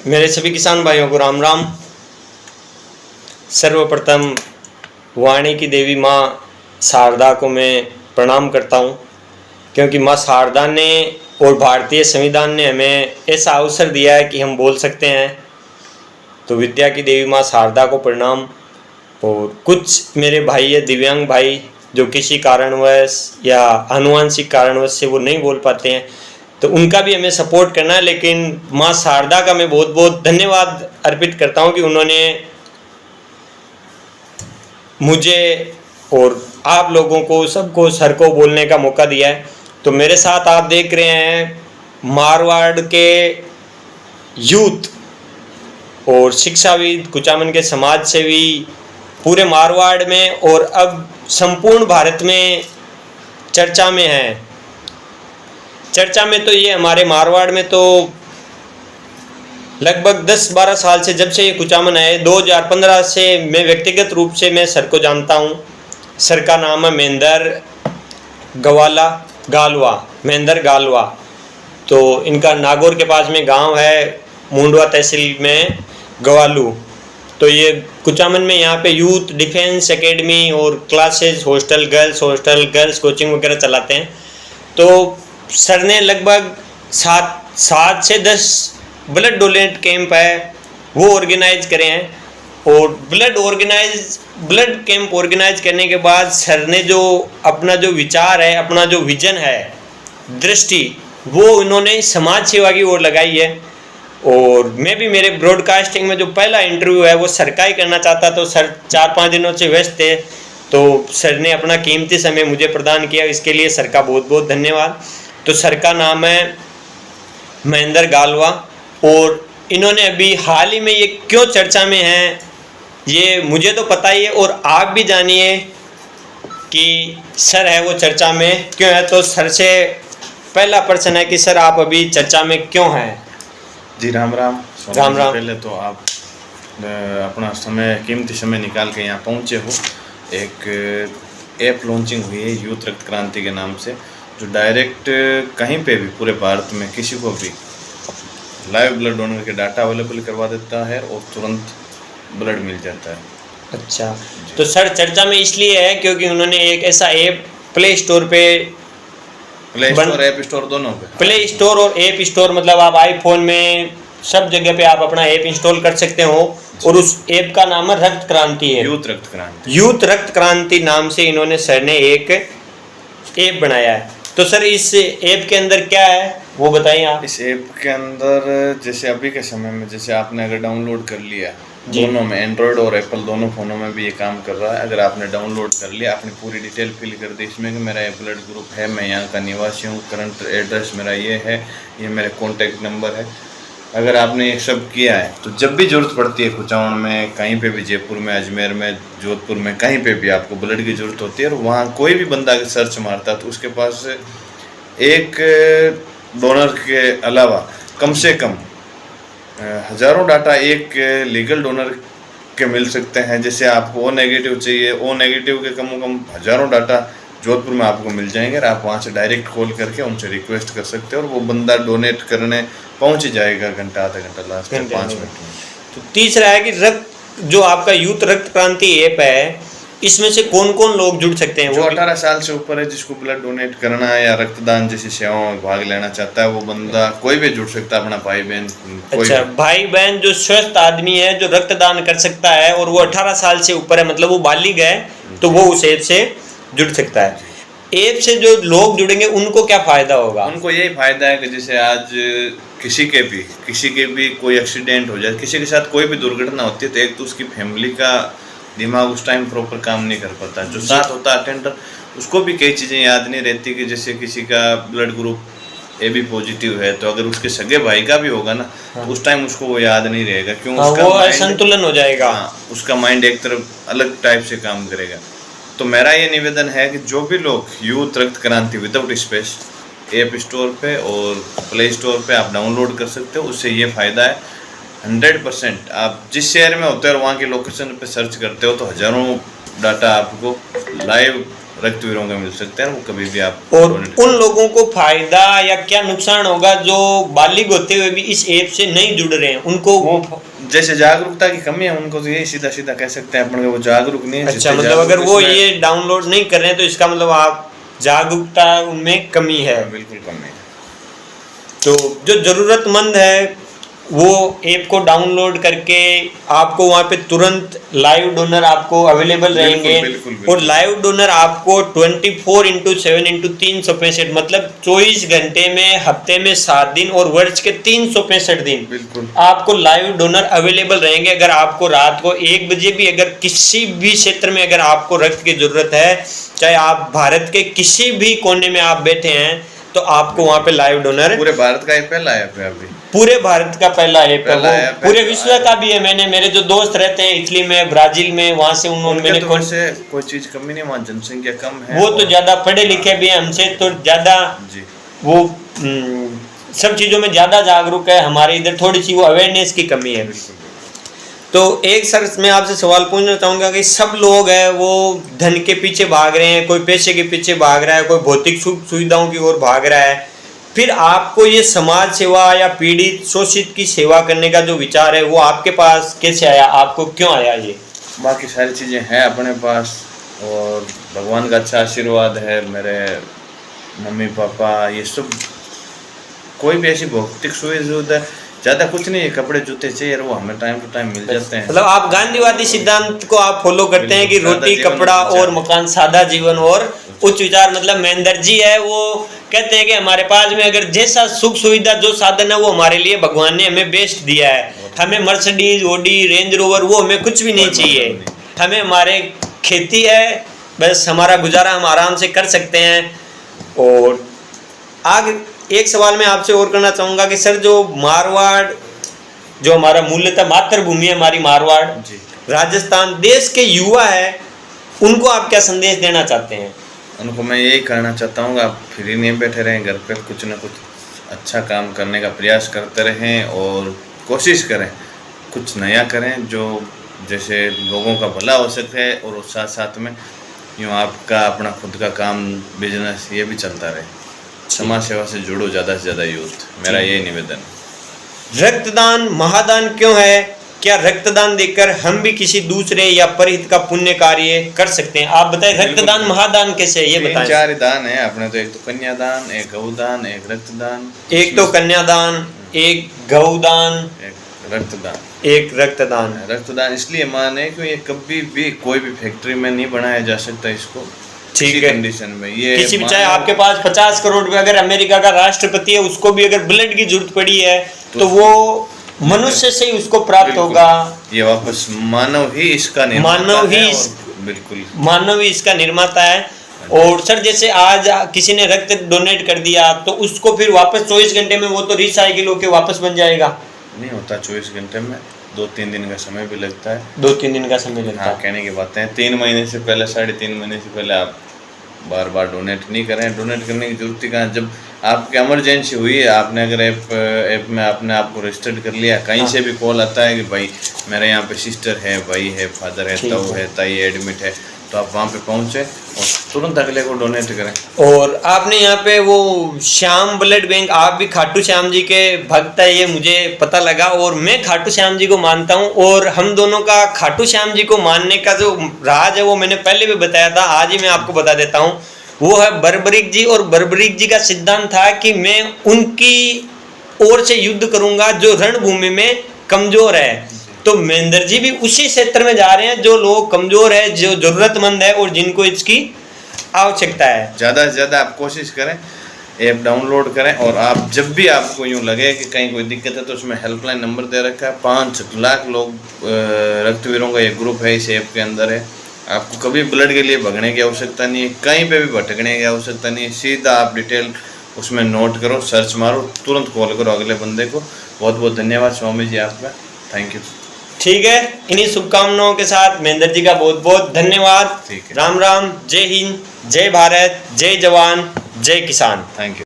मेरे सभी किसान भाइयों को राम राम। सर्वप्रथम वाणी की देवी माँ शारदा को मैं प्रणाम करता हूँ, क्योंकि माँ शारदा ने और भारतीय संविधान ने हमें ऐसा अवसर दिया है कि हम बोल सकते हैं। तो विद्या की देवी माँ शारदा को प्रणाम। और कुछ मेरे भाई है दिव्यांग भाई जो किसी कारणवश या आनुवंशिक कारणवश से वो नहीं बोल पाते हैं, तो उनका भी हमें सपोर्ट करना है। लेकिन माँ शारदा का मैं बहुत बहुत धन्यवाद अर्पित करता हूँ कि उन्होंने मुझे और आप लोगों को सबको सर को बोलने का मौका दिया है। तो मेरे साथ आप देख रहे हैं मारवाड़ के यूथ और शिक्षाविद, कुचामन के समाज सेवी पूरे मारवाड़ में और अब संपूर्ण भारत में चर्चा में है। चर्चा में तो ये हमारे मारवाड़ में तो लगभग 10-12 साल से, जब से ये कुचामन है 2015 से मैं व्यक्तिगत रूप से मैं सर को जानता हूँ। सर का नाम है महेंद्र गालवा। तो इनका नागौर के पास में गांव है, मुंडवा तहसील में गवालू। तो ये कुचामन में यहाँ पे यूथ डिफेंस एकेडमी और क्लासेस, गर्ल्स कोचिंग वगैरह चलाते हैं। तो सर ने लगभग 7 से 10 ब्लड डोनेट कैंप है वो ऑर्गेनाइज करे हैं। और ब्लड कैंप ऑर्गेनाइज करने के बाद सर ने जो अपना जो विचार है, अपना जो विजन है, दृष्टि, वो इन्होंने समाज सेवा की ओर लगाई है। और मैं भी मेरे ब्रॉडकास्टिंग में जो पहला इंटरव्यू है वो सर का ही करना चाहता, तो सर 4-5 दिनों से व्यस्त थे, तो सर ने अपना कीमती समय मुझे प्रदान किया। इसके लिए सर का बहुत बहुत धन्यवाद। तो सर का नाम है महेंद्र गालवा, और इन्होंने अभी हाल ही में ये क्यों चर्चा में हैं ये मुझे तो पता ही है, और आप भी जानिए कि सर है वो चर्चा में क्यों है। तो सर से पहला प्रश्न है कि सर आप अभी चर्चा में क्यों हैं? जी राम राम। पहले तो आप अपना कीमती समय निकाल के यहाँ पहुँचे हो। एक ऐप लॉन्चिंग हुई है यूथ रक्त क्रांति के नाम से, जो डायरेक्ट कहीं पे भी पूरे भारत में किसी को भी लाइव ब्लड डोनर के डाटा अवेलेबल करवा देता है और तुरंत ब्लड मिल जाता है। अच्छा, तो सर चर्चा में इसलिए है क्योंकि उन्होंने एक ऐसा app play store app store दोनों पे, प्ले स्टोर और ऐप स्टोर, मतलब आप आईफोन में सब जगह पे आप अपना ऐप इंस्टॉल कर सकते हो। और उस ऐप का नाम है रक्त क्रांति है, यूथ रक्त क्रांति नाम से इन्होंने सर ने एक ऐप बनाया है। तो सर इस ऐप के अंदर क्या है वो बताइए आप। इस ऐप के अंदर जैसे अभी के समय में, जैसे आपने अगर डाउनलोड कर लिया, दोनों में एंड्रॉयड और एप्पल दोनों फ़ोनों में भी ये काम कर रहा है। अगर आपने डाउनलोड कर लिया, अपनी पूरी डिटेल फिल कर दी इसमें कि मेरा ये ब्लड ग्रुप है, मैं यहाँ का निवासी हूँ, करंट एड्रेस मेरा ये है, ये मेरे कॉन्टैक्ट नंबर है। अगर आपने ये सब किया है तो जब भी ज़रूरत पड़ती है कुचामन में, कहीं पे भी, जयपुर में, अजमेर में, जोधपुर में, कहीं पे भी आपको ब्लड की ज़रूरत होती है और वहाँ कोई भी बंदा अगर सर्च मारता है तो उसके पास एक डोनर के अलावा कम से कम हज़ारों डाटा एक लीगल डोनर के मिल सकते हैं। जैसे आपको ओ नेगेटिव चाहिए, ओ नेगेटिव के कम से कम हज़ारों डाटा जोधपुर में आपको मिल जाएंगे और आप वहाँ से डायरेक्ट कॉल करके उनसे रिक्वेस्ट कर सकते हैं और वो बंदा डोनेट करने पहुँच जाएगा घंटा आधा घंटा, लास्ट 5 मिनट में। तो तीसरा है कि जो आपका यूथ रक्त क्रांति ऐप है, इसमें से कौन कौन लोग जुड़ सकते हैं? जो 18 साल से ऊपर है, जिसको ब्लड डोनेट करना है या रक्तदान जैसी सेवाओं में भाग लेना चाहता है, वो बंदा कोई भी जुड़ सकता है, अपना भाई बहन। अच्छा, भाई बहन जो स्वस्थ आदमी है जो रक्तदान कर सकता है और वो 18 साल से ऊपर है, मतलब वो बालिग है, तो वो उस ऐप से जुड़ सकता है। ऐप से जो लोग जुड़ेंगे उनको क्या फ़ायदा होगा? उनको यही फ़ायदा है कि जैसे आज किसी के भी कोई एक्सीडेंट हो जाए, किसी के साथ कोई भी दुर्घटना होती है, तो एक तो उसकी फैमिली का दिमाग उस टाइम प्रॉपर काम नहीं कर पाता। जो साथ होता है अटेंडर, उसको भी कई चीज़ें याद नहीं रहती कि जैसे किसी का ब्लड ग्रुप AB पॉजिटिव है, तो अगर उसके सगे भाई का भी होगा ना, तो उस टाइम उसको वो याद नहीं रहेगा, क्यों? उसका वो असंतुलन हो जाएगा। उसका माइंड एक तरफ अलग टाइप से काम करेगा। तो मेरा ये निवेदन है कि जो भी लोग यूथ रक्त क्रांति विदाउट स्पेस ऐप स्टोर पे और प्ले स्टोर पे आप डाउनलोड कर सकते हो। उससे ये फ़ायदा है 100%, आप जिस शहर में होते हो और वहाँ की लोकेशन पे सर्च करते हो तो हज़ारों डाटा आपको लाइव रक्तवीरों के मिल सकते हैं, वो कभी भी आप और donate उन लोगों को फायदा या क्या नुकसान होगा जो बालिग होते हुए भी इस ऐप से नहीं जुड़ रहे हैं उनको? वो जैसे जागरूकता की कमी है, उनको तो यही सीधा सीधा कह सकते हैं अपन के, वो जागरूक नहीं है। अच्छा, जितने मतलब अगर जागरूक वो इसमें- ये डाउनलोड नहीं कर रहे हैं तो इसका मतलब आप जागरूकता उनमें कमी है। बिल्कुल कमी है। तो जो जरूरतमंद है वो ऐप को डाउनलोड करके आपको वहाँ पे तुरंत लाइव डोनर आपको अवेलेबल रहेंगे। बिल्कुल। और लाइव डोनर आपको 24/7 मतलब 24 घंटे में, हफ्ते में 7 दिन और वर्ष के 365 दिन बिल्कुल आपको लाइव डोनर अवेलेबल रहेंगे। अगर आपको रात को 1 बजे भी अगर किसी भी क्षेत्र में अगर आपको रक्त की जरूरत है, चाहे आप भारत के किसी भी कोने में आप बैठे हैं, तो आपको वहाँ पे लाइव डोनर, पूरे भारत का ये पहला ऐप है अभी, पूरे भारत का पहला ऐप है, पहला वो ऐप है। पूरे विश्व का भी है। मैंने, मेरे जो दोस्त रहते हैं इटली में, ब्राजील में, वहाँ से उन्होंने उनके मैंने तो वैसे कोई चीज कमी नहीं, वहाँ जनसंख्या कम है, वो तो ज्यादा पढ़े लिखे भी हैं हमसे, तो ज्यादा जी वो सब चीजों में ज्यादा जागरूक है। हमारे इधर थोड़ी सी वो अवेयरनेस की कमी है। बिल्कुल। तो एक सर मैं आपसे सवाल पूछना चाहूँगा कि सब लोग हैं वो धन के पीछे भाग रहे हैं, कोई पैसे के पीछे भाग रहा है, कोई भौतिक सुख सुविधाओं की ओर भाग रहा है, फिर आपको ये समाज सेवा या पीड़ित शोषित की सेवा करने का जो विचार है वो आपके पास कैसे आया, आपको क्यों आया ये? बाकी सारी चीज़ें हैं अपने पास, और भगवान का अच्छा आशीर्वाद है, मेरे मम्मी पापा ये सब, कोई भी ऐसी भौतिक सुविधा ज़्यादा कुछ नहीं है, कपड़े जूते चाहिए वो हमें टाइम टू टाइम मिल जाते हैं। मतलब आप गांधीवादी सिद्धांत को आप फॉलो करते हैं कि बिल्कुल, रोटी, सादा कपड़ा जीवन और मकान, सादा जीवन और उच्च विचार। मतलब महेंद्र जी है वो कहते हैं कि हमारे पास में अगर जैसा सुख सुविधा जो साधन है वो हमारे लिए भगवान ने हमें बेस्ट दिया है। हमें मर्सिडीज, ऑडी, रेंज रोवर वो हमें कुछ भी नहीं चाहिए, हमें हमारे खेती है, बस हमारा गुजारा हम आराम से कर सकते हैं। और आगे एक सवाल मैं आपसे और करना चाहूँगा कि सर जो मारवाड़, जो हमारा मूल्यतः मातृभूमि है हमारी मारवाड़, जी। राजस्थान देश के युवा है, उनको आप क्या संदेश देना चाहते हैं? उनको मैं यही कहना चाहता हूँ, आप फ्री नहीं बैठे रहें, घर पे कुछ ना कुछ अच्छा काम करने का प्रयास करते रहें और कोशिश करें कुछ नया करें जो जैसे लोगों का भला हो सके, और उस साथ साथ में यूँ आपका अपना खुद का काम, बिजनेस ये भी चलता रहे। समाज सेवा से जुड़ो ज़्यादा से ज़्यादा यूथ, मेरा यही निवेदन है। रक्तदान महादान क्यों है? क्या रक्तदान देकर हम भी किसी दूसरे या परहित का पुण्य कार्य कर सकते हैं? आप बताएं रक्तदान महादान कैसे है ये बताएं। 3-4 दान है अपने, तो एक तो कन्यादान, एक गौदान, एक रक्तदान, एक तो कन्यादान, एक गौदान, एक रक्तदान। एक रक्तदान। रक्तदान इसलिए माने कि ये कभी भी कोई भी फैक्ट्री में नहीं बनाया जा सकता इसको, ठीक किसी है, कंडीशन में ये किसी भी, चाहे आपके पास 50 करोड़ रुपए, अगर अमेरिका का राष्ट्रपति है उसको भी अगर ब्लड की जरूरत पड़ी है तो वो मनुष्य से ही उसको प्राप्त होगा। ये वापस मानव ही इसका निर्माता मानव ही है, इस- और बिल्कुल मानव ही इसका निर्माता है। और सर जैसे आज किसी ने रक्त डोनेट कर दिया तो उसको फिर वापस 24 घंटे में वो तो रिसाइकिल होके वापस बन जाएगा? नहीं होता 24 घंटे में, 2-3 दिन का समय भी लगता है। 2-3 दिन का समय लगता हाँ, है। कहने की बातें हैं, 3 महीने से पहले, 3.5 महीने से पहले आप बार बार डोनेट नहीं करें। डोनेट करने की जरूरत ही कहाँ, जब आपकी इमरजेंसी हुई है, आपने अगर ऐप में आपने आपको रजिस्टर्ड कर लिया, कहीं से भी कॉल आता है कि भाई मेरे यहाँ पे सिस्टर है, भाई है, फादर है, ताऊ है, ताई एडमिट है, तो आप वहाँ पे पहुँचे और तुरंत अगले को डोनेट करें। और आपने यहाँ पे वो श्याम ब्लड बैंक, आप भी खाटू श्याम जी के भक्त है ये मुझे पता लगा, और मैं खाटू श्याम जी को मानता हूँ। और हम दोनों का खाटू श्याम जी को मानने का जो राज है वो मैंने पहले भी बताया था, आज ही मैं आपको बता देता हूँ। वो है बर्बरीक जी, और बर्बरीक जी का सिद्धांत था कि मैं उनकी ओर से युद्ध करूंगा जो रणभूमि में कमजोर है। तो महेंद्र जी भी उसी क्षेत्र में जा रहे हैं जो लोग कमजोर है, जो जरूरतमंद है और जिनको इसकी आवश्यकता है। ज़्यादा से ज़्यादा आप कोशिश करें, ऐप डाउनलोड करें, और आप जब भी आपको यूँ लगे कि कहीं कोई दिक्कत है तो उसमें हेल्पलाइन नंबर दे रखा है। 5 लाख लोग रक्तवीरों का एक ग्रुप है, इस ऐप के अंदर है। आपको कभी ब्लड के लिए भगने की आवश्यकता नहीं है, कहीं पे भी भटकने की आवश्यकता नहीं है, सीधा आप डिटेल उसमें नोट करो, सर्च मारो, तुरंत कॉल करो अगले बंदे को। बहुत बहुत धन्यवाद स्वामी जी आपका, थैंक यू। ठीक है, इन्हीं शुभकामनाओं के साथ महेंद्र जी का बहुत बहुत धन्यवाद। ठीक है। राम राम, जय हिंद, जय भारत, जय जवान, जय किसान। Thank you.